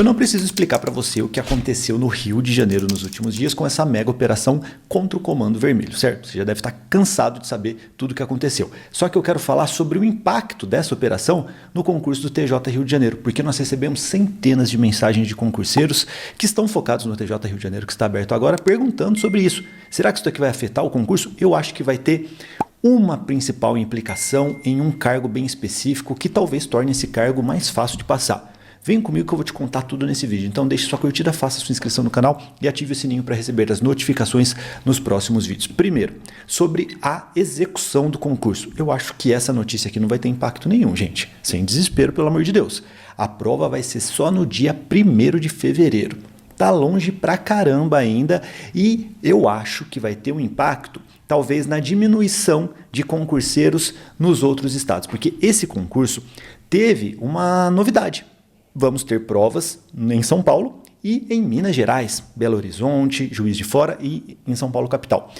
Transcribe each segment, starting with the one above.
Eu não preciso explicar para você o que aconteceu no Rio de Janeiro nos últimos dias com essa mega operação contra o Comando Vermelho, certo? Você já deve estar cansado de saber tudo o que aconteceu. Só que eu quero falar sobre o impacto dessa operação no concurso do TJ Rio de Janeiro, porque nós recebemos centenas de mensagens de concurseiros que estão focados no TJ Rio de Janeiro, que está aberto agora, perguntando sobre isso. Será que isso aqui vai afetar o concurso? Eu acho que vai ter uma principal implicação em um cargo bem específico que talvez torne esse cargo mais fácil de passar. Vem comigo que eu vou te contar tudo nesse vídeo. Então deixe sua curtida, faça sua inscrição no canal e ative o sininho para receber as notificações nos próximos vídeos. Primeiro, sobre a execução do concurso. Eu acho que essa notícia aqui não vai ter impacto nenhum, gente. Sem desespero, pelo amor de Deus. A prova vai ser só no dia 1º de fevereiro. Tá longe pra caramba ainda e eu acho que vai ter um impacto talvez na diminuição de concurseiros nos outros estados, porque esse concurso teve uma novidade. Vamos ter provas em São Paulo e em Minas Gerais, Belo Horizonte, Juiz de Fora e em São Paulo capital.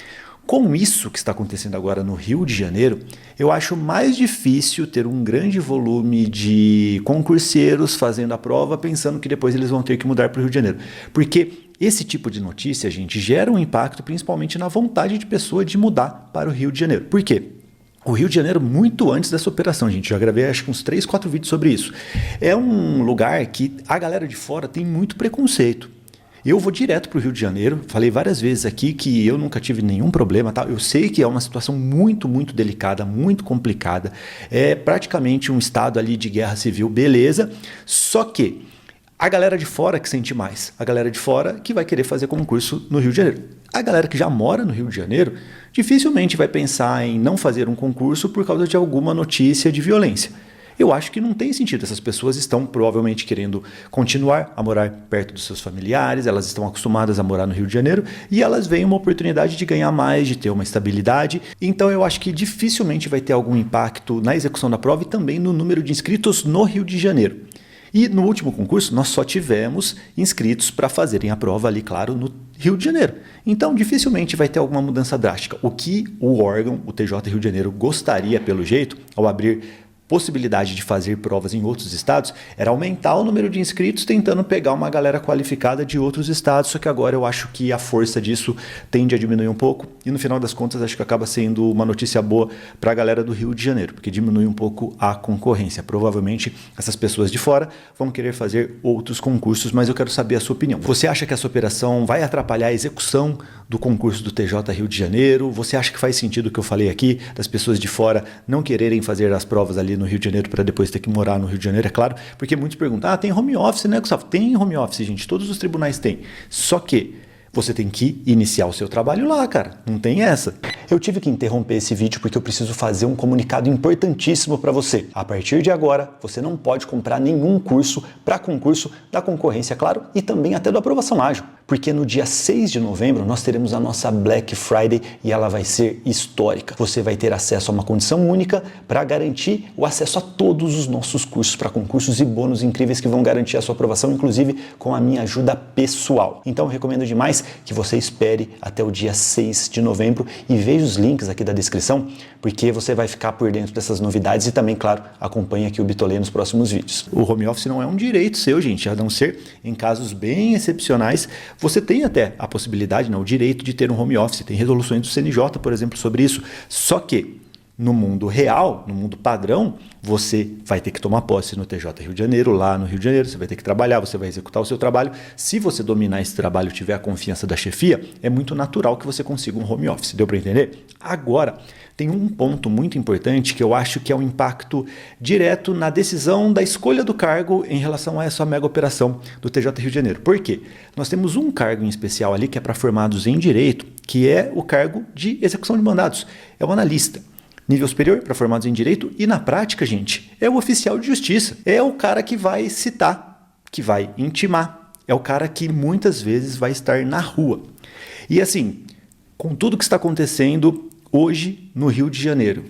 Com isso que está acontecendo agora no Rio de Janeiro, eu acho mais difícil ter um grande volume de concurseiros fazendo a prova, pensando que depois eles vão ter que mudar para o Rio de Janeiro. Porque esse tipo de notícia, gente, gera um impacto principalmente na vontade de pessoa de mudar para o Rio de Janeiro. Por quê? O Rio de Janeiro, muito antes dessa operação, gente, já gravei acho que uns 3, 4 vídeos sobre isso. É um lugar que a galera de fora tem muito preconceito. Eu vou direto para o Rio de Janeiro, falei várias vezes aqui que eu nunca tive nenhum problema, tá? Eu sei que é uma situação muito delicada, muito complicada, é praticamente um estado ali de guerra civil, beleza, só que a galera de fora que sente mais, a galera de fora que vai querer fazer concurso no Rio de Janeiro. A galera que já mora no Rio de Janeiro dificilmente vai pensar em não fazer um concurso por causa de alguma notícia de violência. Eu acho que não tem sentido. Essas pessoas estão provavelmente querendo continuar a morar perto dos seus familiares, elas estão acostumadas a morar no Rio de Janeiro e elas veem uma oportunidade de ganhar mais, de ter uma estabilidade. Então eu acho que dificilmente vai ter algum impacto na execução da prova e também no número de inscritos no Rio de Janeiro. E no último concurso nós só tivemos inscritos para fazerem a prova ali, claro, no Rio de Janeiro. Então dificilmente vai ter alguma mudança drástica. O que o órgão, o TJ Rio de Janeiro, gostaria pelo jeito, ao abrir possibilidade de fazer provas em outros estados, era aumentar o número de inscritos tentando pegar uma galera qualificada de outros estados, só que agora eu acho que a força disso tende a diminuir um pouco e no final das contas acho que acaba sendo uma notícia boa para a galera do Rio de Janeiro, porque diminui um pouco a concorrência. Provavelmente essas pessoas de fora vão querer fazer outros concursos, mas eu quero saber a sua opinião. Você acha que essa operação vai atrapalhar a execução do concurso do TJ Rio de Janeiro? Você acha que faz sentido o que eu falei aqui, das pessoas de fora não quererem fazer as provas ali no Rio de Janeiro para depois ter que morar no Rio de Janeiro? É claro, porque muitos perguntam, tem home office, né, Gustavo? Tem home office, gente, todos os tribunais têm. Só que você tem que iniciar o seu trabalho lá, cara, não tem essa. Eu tive que interromper esse vídeo porque eu preciso fazer um comunicado importantíssimo para você. A partir de agora, você não pode comprar nenhum curso para concurso da concorrência, claro, e também até do Aprovação Ágil, porque no dia 6 de novembro nós teremos a nossa Black Friday e ela vai ser histórica. Você vai ter acesso a uma condição única para garantir o acesso a todos os nossos cursos para concursos e bônus incríveis que vão garantir a sua aprovação, inclusive com a minha ajuda pessoal. Então eu recomendo demais que você espere até o dia 6 de novembro e veja os links aqui da descrição, porque você vai ficar por dentro dessas novidades e também, claro, acompanhe aqui o Bitolê nos próximos vídeos. O home office não é um direito seu, gente, a não ser em casos bem excepcionais. Você tem até a possibilidade, o direito de ter um home office. Tem resoluções do CNJ, por exemplo, sobre isso. Só que no mundo real, no mundo padrão, você vai ter que tomar posse no TJ Rio de Janeiro, lá no Rio de Janeiro, você vai ter que trabalhar, você vai executar o seu trabalho. Se você dominar esse trabalho e tiver a confiança da chefia, é muito natural que você consiga um home office. Deu para entender? Agora, tem um ponto muito importante que eu acho que é um impacto direto na decisão da escolha do cargo em relação a essa mega operação do TJ Rio de Janeiro. Por quê? Nós temos um cargo em especial ali que é para formados em direito, que é o cargo de execução de mandados. É o analista. Nível superior para formados em direito e na prática, gente, é o oficial de justiça. É o cara que vai citar, que vai intimar. É o cara que muitas vezes vai estar na rua. E assim, com tudo que está acontecendo hoje no Rio de Janeiro,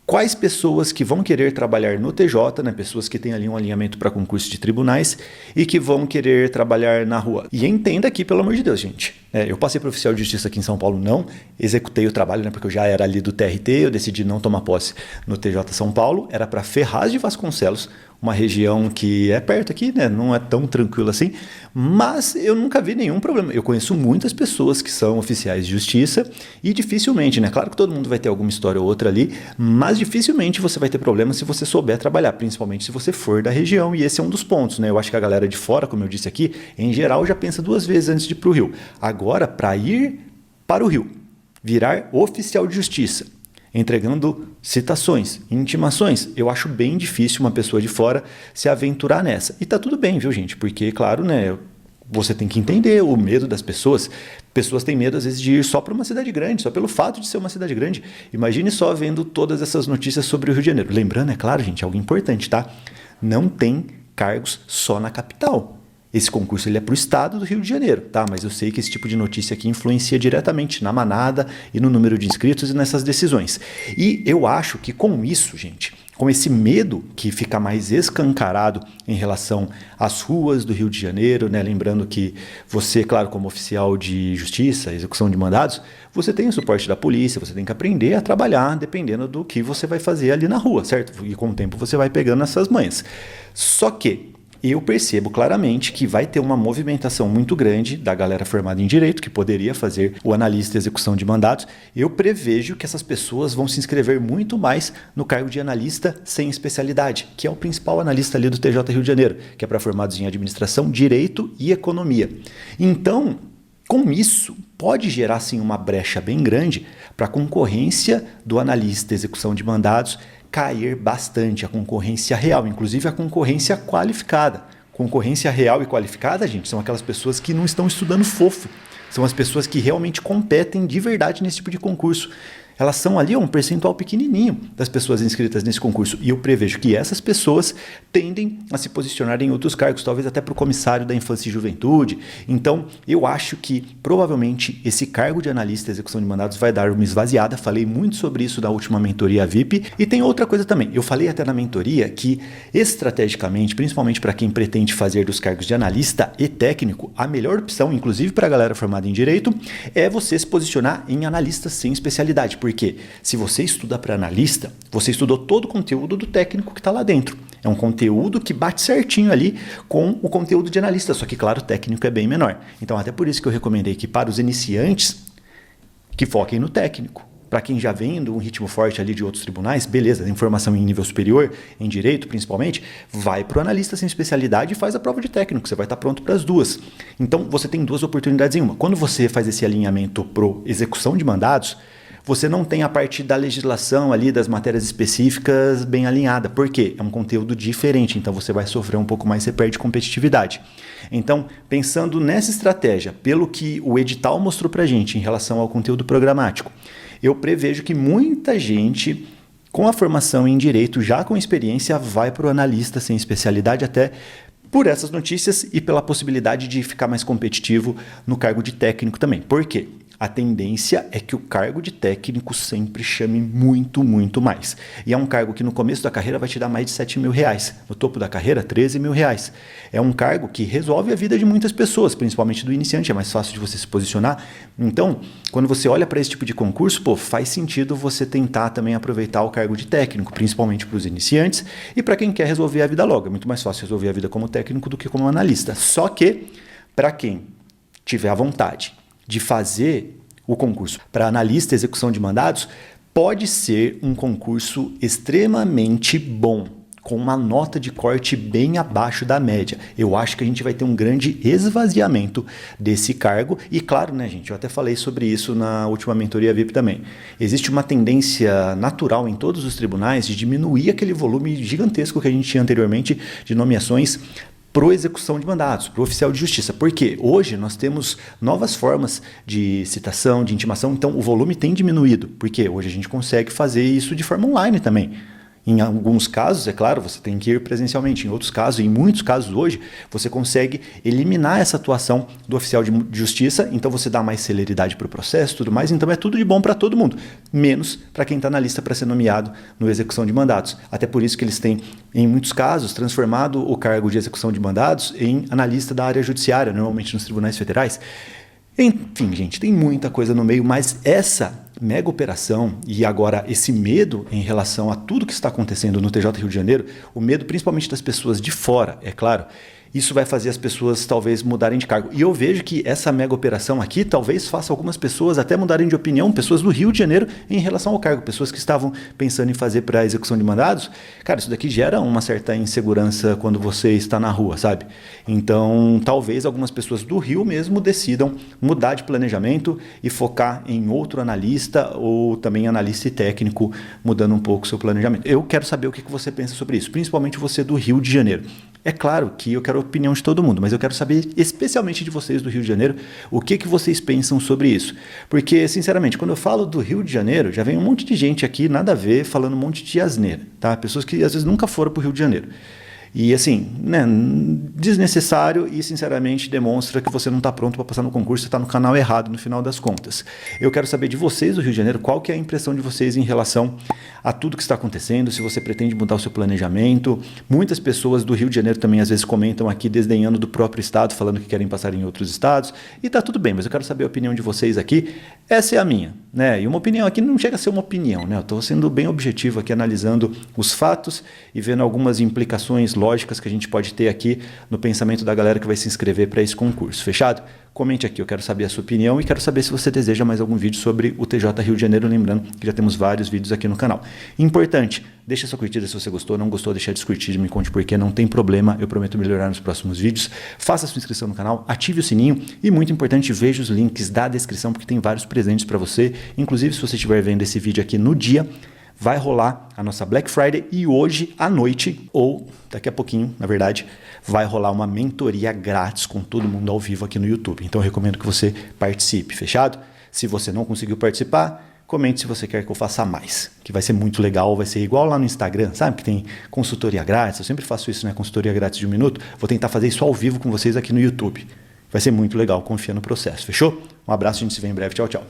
quais pessoas que vão querer trabalhar no TJ, né? Pessoas que têm ali um alinhamento para concurso de tribunais e que vão querer trabalhar na rua. E entenda aqui, pelo amor de Deus, gente. Eu passei para oficial de justiça aqui em São Paulo, não executei o trabalho, né? Porque eu já era ali do TRT, eu decidi não tomar posse no TJ São Paulo. Era para Ferraz de Vasconcelos, uma região que é perto aqui, né? Não é tão tranquilo assim, mas eu nunca vi nenhum problema. Eu conheço muitas pessoas que são oficiais de justiça e dificilmente, né? Claro que todo mundo vai ter alguma história ou outra ali, mas dificilmente você vai ter problema se você souber trabalhar, principalmente se você for da região, e esse é um dos pontos, né? Eu acho que a galera de fora, como eu disse aqui, em geral já pensa 2 vezes antes de ir para o Rio. Agora, para ir para o Rio, virar oficial de justiça, entregando citações, intimações, eu acho bem difícil uma pessoa de fora se aventurar nessa. E tá tudo bem, viu, gente? Porque, claro, né, você tem que entender o medo das pessoas. Pessoas têm medo, às vezes, de ir só para uma cidade grande, só pelo fato de ser uma cidade grande. Imagine só vendo todas essas notícias sobre o Rio de Janeiro. Lembrando, é claro, gente, algo importante, tá? Não tem cargos só na capital. Esse concurso ele é para o estado do Rio de Janeiro, tá? Mas eu sei que esse tipo de notícia aqui influencia diretamente na manada e no número de inscritos e nessas decisões. E eu acho que com isso, gente, com esse medo que fica mais escancarado em relação às ruas do Rio de Janeiro, né? Lembrando que você, claro, como oficial de justiça, execução de mandados, você tem o suporte da polícia, você tem que aprender a trabalhar dependendo do que você vai fazer ali na rua, certo? E com o tempo você vai pegando essas manhas. Só que eu percebo claramente que vai ter uma movimentação muito grande da galera formada em direito, que poderia fazer o analista de execução de mandados. Eu prevejo que essas pessoas vão se inscrever muito mais no cargo de analista sem especialidade, que é o principal analista ali do TJ Rio de Janeiro, que é para formados em administração, direito e economia. Então, com isso, pode gerar sim uma brecha bem grande para a concorrência do analista de execução de mandados cair bastante, a concorrência real, inclusive a concorrência qualificada. Concorrência real e qualificada, gente, são aquelas pessoas que não estão estudando fofo, são as pessoas que realmente competem de verdade nesse tipo de concurso. Elas são ali um percentual pequenininho das pessoas inscritas nesse concurso. E eu prevejo que essas pessoas tendem a se posicionar em outros cargos, talvez até para o comissário da infância e juventude. Então, eu acho que provavelmente esse cargo de analista de execução de mandados vai dar uma esvaziada. Falei muito sobre isso na última mentoria VIP. E tem outra coisa também. Eu falei até na mentoria que, estrategicamente, principalmente para quem pretende fazer dos cargos de analista e técnico, a melhor opção, inclusive para a galera formada em direito, é você se posicionar em analista sem especialidade. Porque se você estuda para analista, você estudou todo o conteúdo do técnico que está lá dentro. É um conteúdo que bate certinho ali com o conteúdo de analista, só que, claro, o técnico é bem menor. Então, até por isso que eu recomendei que para os iniciantes, que foquem no técnico. Para quem já vem de um ritmo forte ali de outros tribunais, beleza, informação em nível superior, em direito principalmente, vai para o analista sem especialidade e faz a prova de técnico, você vai estar pronto para as duas. Então, você tem 2 oportunidades em uma. Quando você faz esse alinhamento para execução de mandados, você não tem a parte da legislação ali, das matérias específicas bem alinhada. Por quê? É um conteúdo diferente, então você vai sofrer um pouco mais, você perde competitividade. Então, pensando nessa estratégia, pelo que o edital mostrou pra gente em relação ao conteúdo programático, eu prevejo que muita gente com a formação em direito, já com experiência, vai para o analista sem especialidade, até por essas notícias e pela possibilidade de ficar mais competitivo no cargo de técnico também. Por quê? A tendência é que o cargo de técnico sempre chame muito, muito mais. E é um cargo que no começo da carreira vai te dar mais de R$7.000. No topo da carreira, R$13.000. É um cargo que resolve a vida de muitas pessoas, principalmente do iniciante. É mais fácil de você se posicionar. Então, quando você olha para esse tipo de concurso, faz sentido você tentar também aproveitar o cargo de técnico, principalmente para os iniciantes e para quem quer resolver a vida logo. É muito mais fácil resolver a vida como técnico do que como analista. Só que, para quem tiver a vontade de fazer o concurso para analista e execução de mandados, pode ser um concurso extremamente bom, com uma nota de corte bem abaixo da média. Eu acho que a gente vai ter um grande esvaziamento desse cargo. E claro, né, gente, eu até falei sobre isso na última mentoria VIP também. Existe uma tendência natural em todos os tribunais de diminuir aquele volume gigantesco que a gente tinha anteriormente de nomeações para execução de mandados, para o oficial de justiça. Porque hoje nós temos novas formas de citação, de intimação, então o volume tem diminuído, porque hoje a gente consegue fazer isso de forma online também. Em alguns casos, é claro, você tem que ir presencialmente. Em outros casos, em muitos casos hoje, você consegue eliminar essa atuação do oficial de justiça, então você dá mais celeridade para o processo e tudo mais, então é tudo de bom para todo mundo, menos para quem está na lista para ser nomeado no execução de mandados. Até por isso que eles têm, em muitos casos, transformado o cargo de execução de mandados em analista da área judiciária, normalmente nos tribunais federais. Enfim, gente, tem muita coisa no meio, mas essa mega operação e agora esse medo em relação a tudo que está acontecendo no TJ Rio de Janeiro, o medo principalmente das pessoas de fora, é claro, isso vai fazer as pessoas talvez mudarem de cargo. E eu vejo que essa mega operação aqui talvez faça algumas pessoas até mudarem de opinião, pessoas do Rio de Janeiro em relação ao cargo, pessoas que estavam pensando em fazer para a execução de mandados. Cara, isso daqui gera uma certa insegurança quando você está na rua, sabe? Então, talvez algumas pessoas do Rio mesmo decidam mudar de planejamento e focar em outro analista ou também analista e técnico, mudando um pouco o seu planejamento. Eu quero saber o que você pensa sobre isso, principalmente você do Rio de Janeiro. É claro que eu quero a opinião de todo mundo, mas eu quero saber especialmente de vocês do Rio de Janeiro, o que vocês pensam sobre isso. Porque, sinceramente, quando eu falo do Rio de Janeiro, já vem um monte de gente aqui, nada a ver, falando um monte de asneira, tá? Pessoas que às vezes nunca foram para o Rio de Janeiro. E assim, né, desnecessário e sinceramente demonstra que você não está pronto para passar no concurso, você está no canal errado no final das contas. Eu quero saber de vocês do Rio de Janeiro, qual que é a impressão de vocês em relação a tudo que está acontecendo, se você pretende mudar o seu planejamento. Muitas pessoas do Rio de Janeiro também às vezes comentam aqui desdenhando do próprio estado, falando que querem passar em outros estados, e tá tudo bem, mas eu quero saber a opinião de vocês aqui. Essa é a minha, né? E uma opinião aqui não chega a ser uma opinião, né? Eu estou sendo bem objetivo aqui, analisando os fatos e vendo algumas implicações lógicas que a gente pode ter aqui no pensamento da galera que vai se inscrever para esse concurso. Fechado? Comente aqui, eu quero saber a sua opinião e quero saber se você deseja mais algum vídeo sobre o TJ Rio de Janeiro, lembrando que já temos vários vídeos aqui no canal. Importante, deixa sua curtida se você gostou, não gostou, deixa de descurtir, me conte por quê, não tem problema, eu prometo melhorar nos próximos vídeos. Faça sua inscrição no canal, ative o sininho e, muito importante, veja os links da descrição porque tem vários presentes para você. Inclusive, se você estiver vendo esse vídeo aqui no dia, vai rolar a nossa Black Friday e hoje à noite, ou daqui a pouquinho, na verdade, vai rolar uma mentoria grátis com todo mundo ao vivo aqui no YouTube. Então eu recomendo que você participe, fechado? Se você não conseguiu participar, comente se você quer que eu faça mais, que vai ser muito legal, vai ser igual lá no Instagram, sabe? Que tem consultoria grátis, eu sempre faço isso, né? Consultoria grátis de 1 minuto. Vou tentar fazer isso ao vivo com vocês aqui no YouTube. Vai ser muito legal, confia no processo, fechou? Um abraço, a gente se vê em breve, tchau, tchau.